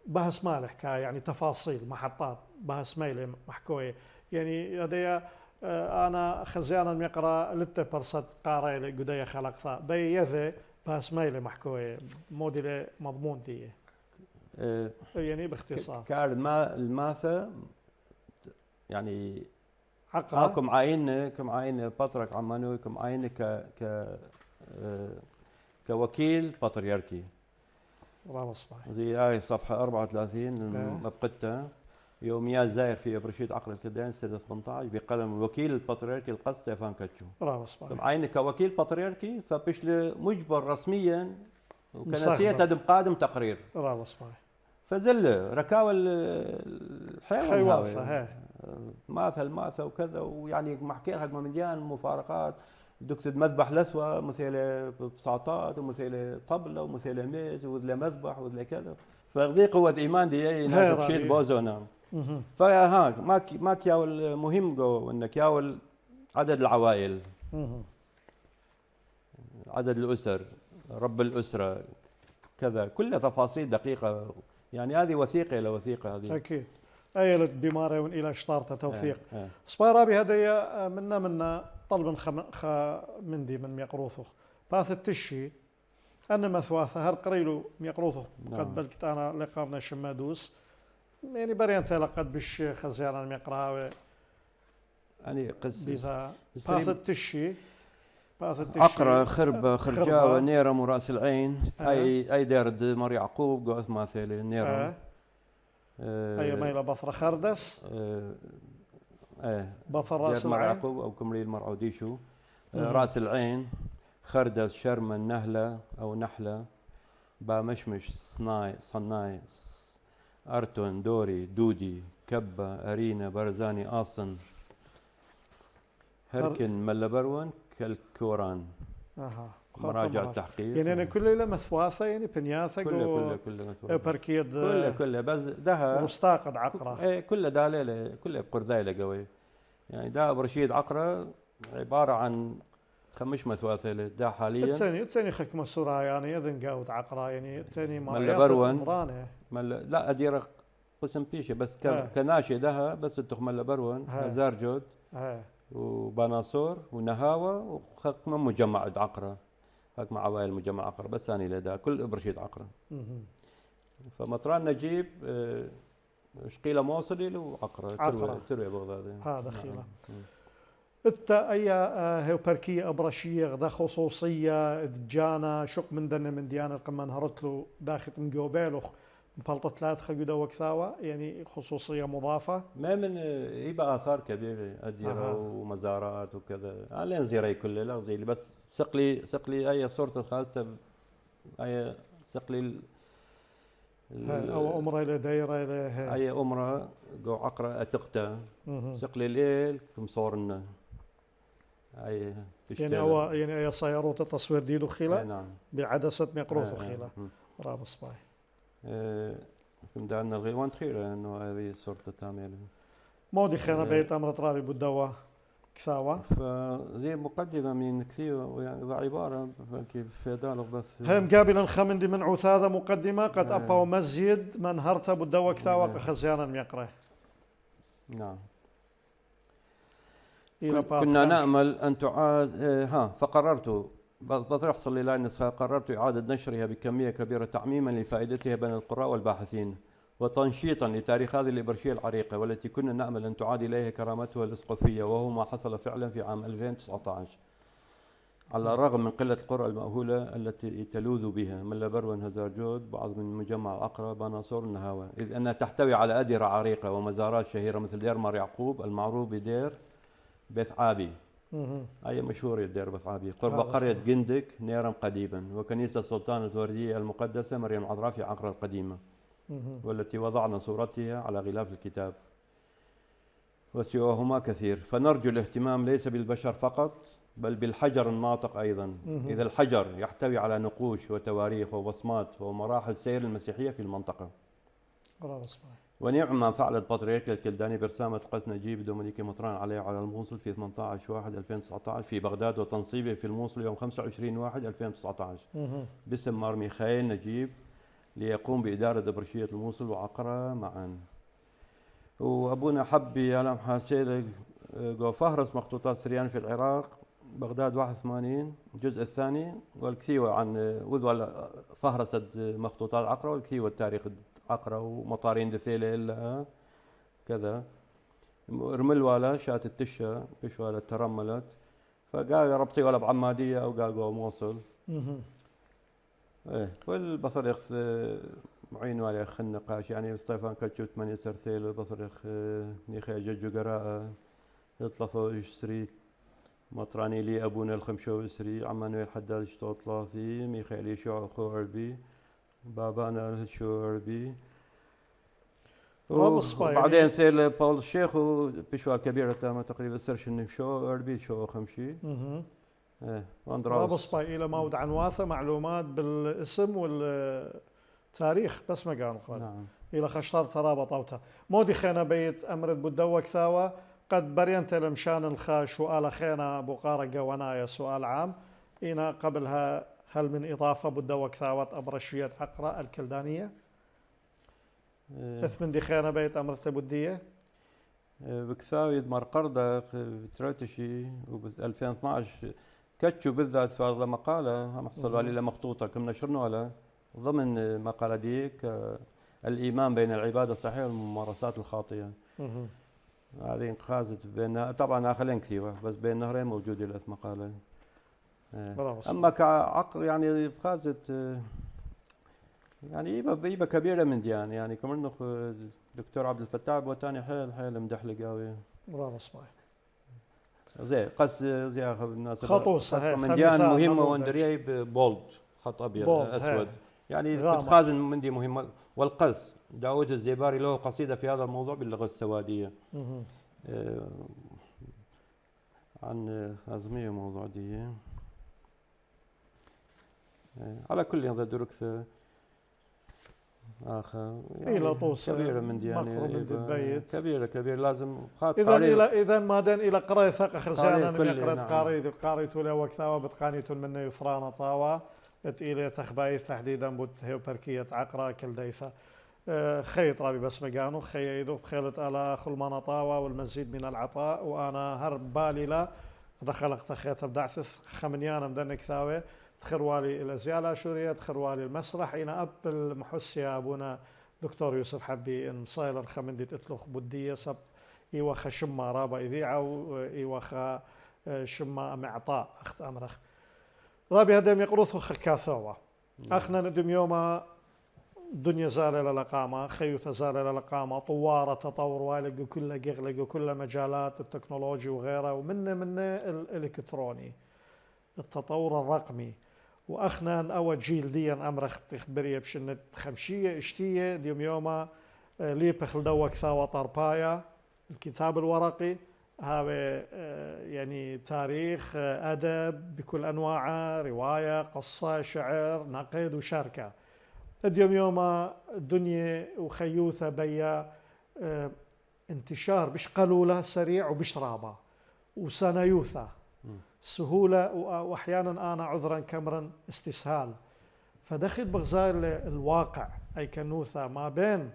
بهس مال حكايه يعني تفاصيل محطات بهس ميله محكويه يعني هذا انا خزيانا يقرا لته برصد قاري لقديه خلقتها بيذه بهس ميله محكويه موديل مضمون دي يعني باختصار كار الماثة يعني عقرة كم عاين بطرك عمانوي كم عاين كوكيل بطريركي والله صباح زي هاي صفحة 34 مبقتها يوميات زاير في برشيد عقل الكلدان سنة 18 بقلم الوكيل البطريركي القس ستيفان كاتشو برافو صباح كم عاين كوكيل بطريركي فبش مجبر رسميا وكنسية دم قادم تقرير برافو صباح فزل ركاوى الحيوان ماثة وكذا ويعني محكي لك مليان مفارقات دكتور مذبح لسوى مثل بساطات ومثل طبلة ومثل ميز وذل مذبح وذل كذا فذي قوة إيمان دي ناجح شيء بوزونا فها ما كياول مهم جو إنك ياول عدد العوائل عدد الأسر رب الأسرة كذا كلها تفاصيل دقيقة يعني هذه وثيقة إلى وثيقة هذه أكيد أيلت بمارة إلى شطارة توثيق سبارابي هذا منا طلب مندي من ميقروثخ باث التشي أنا مثواثة هر قريلو ميقروطو نعم. قد بلكت أنا لقرنا شمادوس يعني بريانتا لقد بش خزيانا ميقراوي يعني قص بذا السريم- باثت تشي عقرة خربة خرجاوة نيرم وراس العين آه. أي دارد مر يعقوب قوث ماثيلي نيرم أي ميلة بصرة خردس بصر راس دير مر العين يعقوب أو كمريل مر عوديشو راس العين خردس شرمن نهلة أو نحلة بامشمش صناي أرتون دوري دودي كبة أرينا برزاني آصن هركن ملبرون كالكوران مراجع التحقيق يعني أنا كل ليلة مثواثة يعني بنياثة كله مثواثة بركيد كله بس ده رستاقد عقرة ايه كله ده ليلة كله بقردايلة قوي يعني ده أبو رشيد عقرة عبارة عن خمش مثواثة ده حاليا الثاني خك مسورة يعني إذن قاود عقرة يعني الثاني ملبرون مرانة لا أدير قسم بيشة بس كناشي ده بس التخمل برون زارجود وبناصور ونهاوة وخك من مجمع عقرة هاك مع عوائل مجمع عقرة بس ثاني لدا كل برشيد عقرة فمطران نجيب شقيلة موصلي له عقرة تروي بغداد هذا خيلة انت اي هي بركية ابرشية غدا خصوصية دجانا شق من دنا من ديانة قمان هرت له داخل من جوبيلوخ مبلطة ثلاث خجودة وكثاوة يعني خصوصية مضافة ما من يبقى آثار كبيرة أديرة ومزارات وكذا على زيري كله لا زي بس سقلي أي صورة خاصة أي سقلي أو أمرة إلى دايرة إلى أي أمرة جو عقرة أتقتا سقلي الليل كمصورنا أي يعني هو يعني أي صيارات التصوير ديدو خيلة نعم بعدسة مقروط خيلة راب صباي كم دعنا الغيوان خيرة إنه هذه صورة تعمل مودي خينا بيت أمر ترابي بالدواء كثاوة فزي مقدمة من كثير يعني ذا عبارة كيف في دالغ بس هم قابلا خمندي من عثاذة مقدمة قد أبقى مسجد من هرتا بالدواء كثاوة خزيانا ميقره نعم كنا نأمل أن تعاد فقررت بطرح صلي الله نسخة قررت إعادة نشرها بكمية كبيرة تعميما لفائدتها بين القراء والباحثين وتنشيطا لتاريخ هذه الإبرشية العريقة والتي كنا نأمل أن تعاد إليها كرامتها الإسقفية وهو ما حصل فعلا في عام 2019 على الرغم من قلة القرى المأهولة التي تلوذ بها ملبرون هزارجود بعض من مجمع العقرة بناصور النهاوة إذ أنها تحتوي على أديرة عريقة ومزارات شهيرة مثل دير مار يعقوب المعروف بدير بيت عابي أي مشهور دير بيت عابي قرب قرية جندك نيرم قديما وكنيسة السلطان الوردية المقدسة مريم العذراء في عقرة القديمة والتي وضعنا صورتها على غلاف الكتاب وسواهما كثير فنرجو الاهتمام ليس بالبشر فقط بل بالحجر الناطق أيضا إذا الحجر يحتوي على نقوش وتواريخ وبصمات ومراحل سير المسيحية في المنطقة ونعم ما فعلت بطريركية الكلداني برسامة القس نجيب دومينيكي مطران عليه على الموصل في 18/1/2019 في بغداد وتنصيبه في الموصل يوم 25/1/2019 باسم مار ميخائيل نجيب ليقوم بإدارة إبرشية الموصل وعقرة معا. وأبونا حب يعلم حاسيل فهرس مخطوطات سريان في العراق بغداد 81 الجزء الثاني والكثيوة عن وذو فهرسة مخطوطات عقرة والكثيوة التاريخ عقرة ومطارين دثيلة إلا كذا رمل ولا شات التشة بشوالا ترملت فقال ربطي ولا بعمادية أو قال موصل ايه والبصريخ معين ولا خل نقاش يعني ستيفان كاتشو 8 سرثيل البصريخ نيخي ججو قراءة 13 مطراني لي أبونا الخمشو سري عمانويل حداد شطوط لاثي ميخائيل شو أخو عربي بابانا شو عربي وبعدين سير باول الشيخ وبشوار كبيرة تامة تقريبا سرشن شو عربي شو خمشي رابص باي إلى مود عنواثة معلومات بالاسم والتاريخ بس ما قالوا نعم. إلى خشطات ترابط أوتا مودي خينا بيت أمرد بدوة كثاوة قد برينت لمشان الخاش وآل خينا بقارة قوانايا سؤال عام إنا قبلها هل من إضافة بدوة كثاوة أبرشية عقرة الكلدانية من دي خينا بيت أمرت بدية بكساوي دمر قردة تراتشي وب 2012 كتشو بالذات صار له مقالة هم حصلوا عليه مخطوطة كم نشرنا له ضمن مقالة ديك الإيمان بين العبادة الصحيحة والممارسات الخاطئة. هذه خازت بين طبعا آخرين كثيرة بس بين نهرين موجودة له مقالة. أما كعقل يعني خازت يعني يبقى كبيرة من ديان يعني كمان دكتور عبد الفتاح بوتاني حيل مدحلق قوي. برافو صباح. زي قص زي الناس خطوة صحيح من ديان مهمة وندري بولد خط أبيض أسود يعني بتخازن من دي مهمة. والقص داود الزيباري له قصيدة في هذا الموضوع باللغة السوادية عن أزمية موضوع دي. على كل هذا دركس آخر يعني كبيرة من دي يعني كبيرة لازم إذا مادن إلى قراية ثقة خرسانا يقرأ قاريت له وكثاوة بتقانيت منه يثرانا طاوة إلى تخبايث تحديدا بوت هيو بركية عقرة كل ديثة خيط رابي بس مجانو خيدو بخيلت على خلمان طاوة والمزيد من العطاء وأنا هرب بالي لا دخلت تخيط بدعث خمنيانا مدن كثاوة تخروالي الأزيالة شورية تخروالي المسرح إنا أب المحسية أبونا دكتور يوسف حبي إن صايلر خمندي تتلخ بدية سب إيوخا شما رابا إذيعة وإيوخا شما معطاء أخت أمرخ رابي هدم يقروثو خكاثوة أخنا ندم يوما دنيا زالة للقامة خيوث زالة للقامة طوارة تطور والق كل قغلق وكل مجالات التكنولوجيا وغيرها ومن الإلكتروني التطور الرقمي واخنا اول جيل دي امرخ تخبريه بشنة خمشيه اشتيه ديوم يوما ليبخل دوك ثاوى طربايا الكتاب الورقي هذا يعني تاريخ ادب بكل انواعه روايه قصه شعر نقد وشركه ديوم يوما الدنيا وخيوثه بيا انتشار بش قلوله سريع وبش رابه وسنيوثه سهولة وأحيانا أنا عذرا كمرا استسهال فدخل بغزال الواقع أي كنوثة ما بين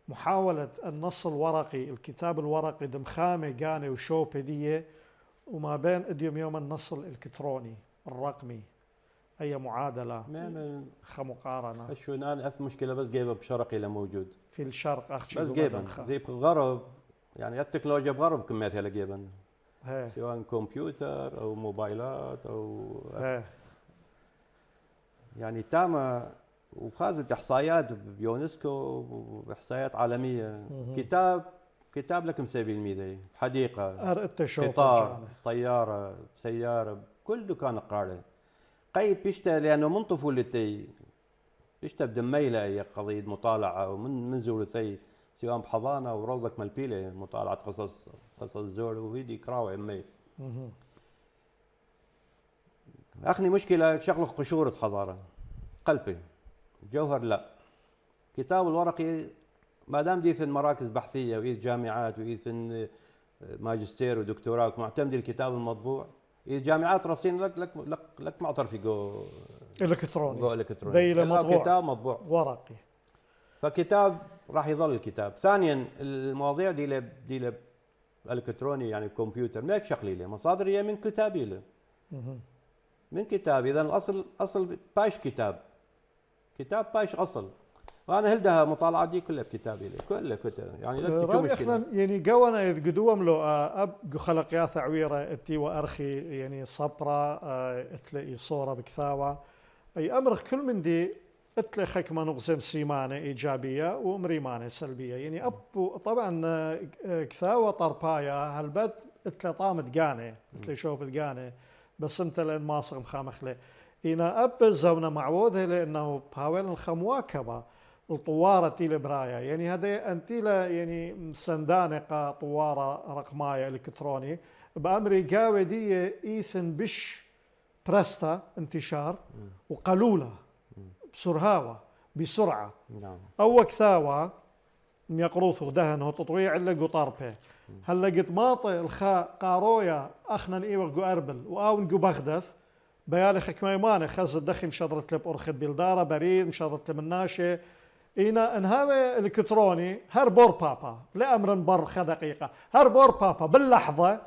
محاولة النص الورقي الكتاب الورقي دمخامة قاني وشوبدية وما بين اديوم يوم النص الإلكتروني الرقمي أي معادلة مقارنة شو أنا أث مشكلة بس جايبه بشرقي لا موجود في الشرق أخشى بس جايبه زي بغرب يعني التكنولوجيا بغرب كمياتها لجيبن سواء كمبيوتر او موبايلات او يعني تامة وخازت احصائيات بيونسكو واحصائيات عالميه كتاب لكم سبيل الميزه حديقه قطار طياره سياره كل دكان قارئ قيب بيشتا لانه من طفولتي بيشتا بدميله هي قضيه مطالعه ومن زورتي سواء بحضانه او روضك ملبيله مطالعه قصص زور وهيدي كراوي امي اخني مشكله شغله قشوره حضاره قلبي جوهر لا كتاب الورقي ما دام ديثن مراكز بحثيه وايث جامعات وايثن ماجستير ودكتوراه معتمد الكتاب المطبوع ايث جامعات رصين لك معترفي جو الكتروني مطبوع كتاب مطبوع ورقي فكتاب راح يظل الكتاب. ثانيا المواضيع دي الكتروني يعني الكمبيوتر ما شغلي له مصادر هي من كتابي له من كتاب اذا الاصل باش كتاب باش اصل وانا هلدها مطالعه دي كلها بكتابي له كلها كتب يعني لا تشوف مشكله يعني قوانا اذ قدوم له اب خلق يا ثعويره اتي وارخي يعني صبره تلاقي صوره بكثاوه اي امر كل من دي اتلي خكمه نقسم سيمانه ايجابيه ومريمانه سلبيه يعني اب طبعا كثاوه طربايا هالبد اتلي طامت قانه اتلي شوفت قانه بس انت لان ماصر مخامخله هنا اب الزونه معوذه لانه بهاول الخمواكبه الطواره تيل برايا يعني هذا انتيلا يعني سندانقه طواره رقمايه الكتروني بامريكا دي ايثن بش برستا انتشار وقلوله بسرهاوة بسرعة أو كثاوة يقروث دهن هو تطويع اللي قطاربه هلا قد ماطي الخاء قارويا أخنا إيوه قو أربل وآون قو بغدث بيالي خكميماني خز الدخي مشرت لب أرخد بلدارة بريد مشرت لب الناشي إينا انهاوي الكتروني هربور بابا لأمر بر دقيقة هربور بابا باللحظة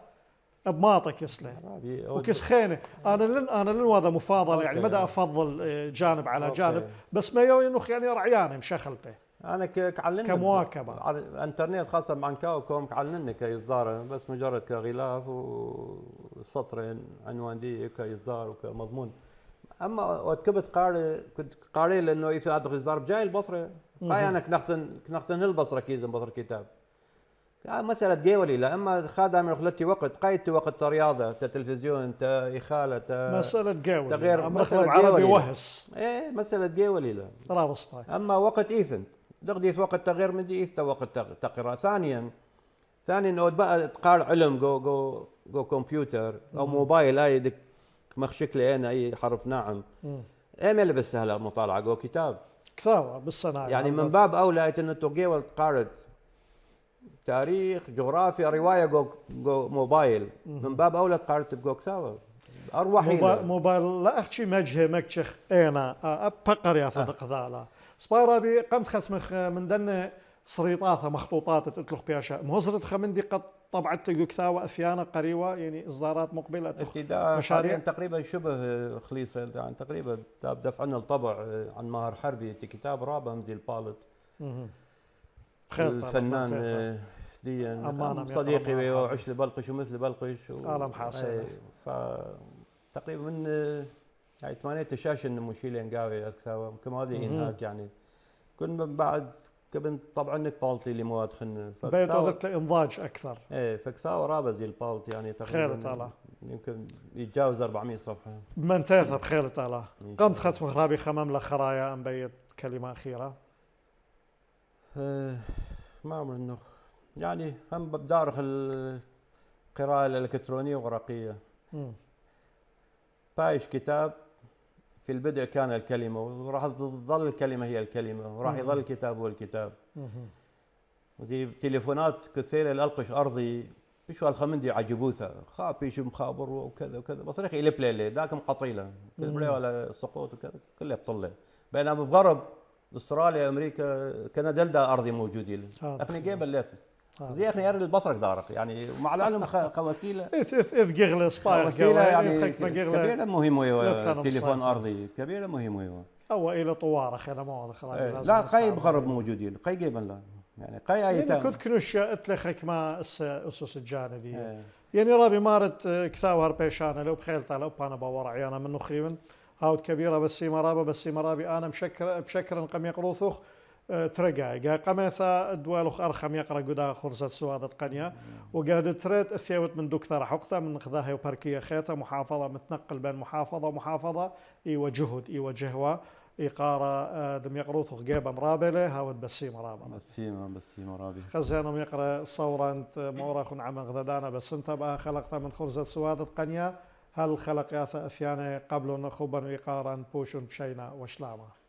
بماطك يسله وكس خينه انا لن هذا مفاضل يعني مدى افضل جانب على جانب بس ما ينخ يعني رعيانه مشخلته انا كعلنك كمواكبه على الانترنت خاصه مع كاوكم كعلنك كاصدار بس مجرد كغلاف وسطرين عنوان دي كاصدار وكمضمون. اما وقت كنت قاري لانه اذا هذا اصدار جاي البصره هاي انا كنخسن البصره كيزن بصر كتاب مسألة جيولي لا اما خادها من خلتي وقت قايدتي وقت رياضه تلفزيون اخاله مسألة جيولي تغيير مطلب عربي وهس ايه مسألة جيولي لا رابط صباي اما وقت ايثن دغديس وقت تغيير من دي ايث وقت تقرا ثانيا انه بقى تقار علم جو كمبيوتر او موبايل اي دك مخشك لي انا اي حرف ناعم ايميل بس سهله مطالعه جو كتاب كثاوة بالصناعه يعني من باب اولى انه تجيول تقارد تاريخ جغرافيا روايه جو موبايل من باب اولى تقارد جو كثاوة اروح موبايل لا احكي مجهه مكشخ انا ابقر يا صدق ذالا سبايرابي قمت خسمخ من دن صريطاثة مخطوطات تتلخ بياشا مهزرت خمندي قد طبعت لي كثاوة اثيانا قريوه يعني اصدارات مقبله ابتداء مشاريع تقريبا شبه خليصه يعني تقريبا دفعنا الطبع عن ماهر حربي كتاب رابع مزي البالط الفنان ديا صديقي وعش لبلقش ومثل بلقش انا محاسب فتقريبا من يعني 8 تشاش انه مشيلين قاوي كثاوة كما هذه انهاك يعني كنا بعد كبن طبعا انك بالطي اللي مواد خن بيت قلت انضاج اكثر ايه فكثاوة رابع زي البالط يعني تقريبا خير تعالى يمكن يتجاوز 400 صفحه من تاثر بخير تعالى قمت ختم خرابي خمام لخرايا ام بيت كلمه اخيره ما عمر انه يعني هم بدارخ القراءه الالكترونيه وورقيه بايش كتاب في البدء كان الكلمة وراح تظل الكلمة هي الكلمة وراح يظل الكتاب هو الكتاب. ودي تليفونات كثيرة الألقش أرضي بشو الخمندي عجبوثة خابي شو مخابر وكذا وكذا بصريخ يلبلي لي ذاك مقطيلة كل ولا سقوط وكذا كله بطلة بينما بغرب استراليا امريكا كندا دلدا ارضي موجودين اخني جيب الليث زي اخني يرد البصرك دارك يعني ومع العلم خواسيله اذ جغل سباير يعني كبيره مهمه تليفون ارضي كبيره مهمه او الى طوارة خير ما لا قي بغرب موجودين قي جيبا لا يعني قي اي يعني كنت كنوش اتلخك ما اسس الجانه دي يعني رابي مارت كثاوهر بيشانه لو بخيلت على انا باور عيانا منو خيون هاود كبيره بس مرابي انا بشكر قم يقروثوخ ترقاي قميثا دوالوخ ارخم يقرا قدا خرزه سوادة قنيا وقاد تريت اثيوت من دكتور حقته من خذاها وبركيه خيته محافظه متنقل بين محافظه ومحافظه ايوه جهد ايوه جهوه إقارة دم يقروثوخ جيبا رابله هاود بسيمه رابله بسيمه رابي خزانهم يقرا صورا انت مورخ عم غدانا بس انت بقى خلقتها من خرزه سوادة قنيا هل خلق ياثا اثيانه قبل نخوبا وإقارا بوشن بشينا وشلامه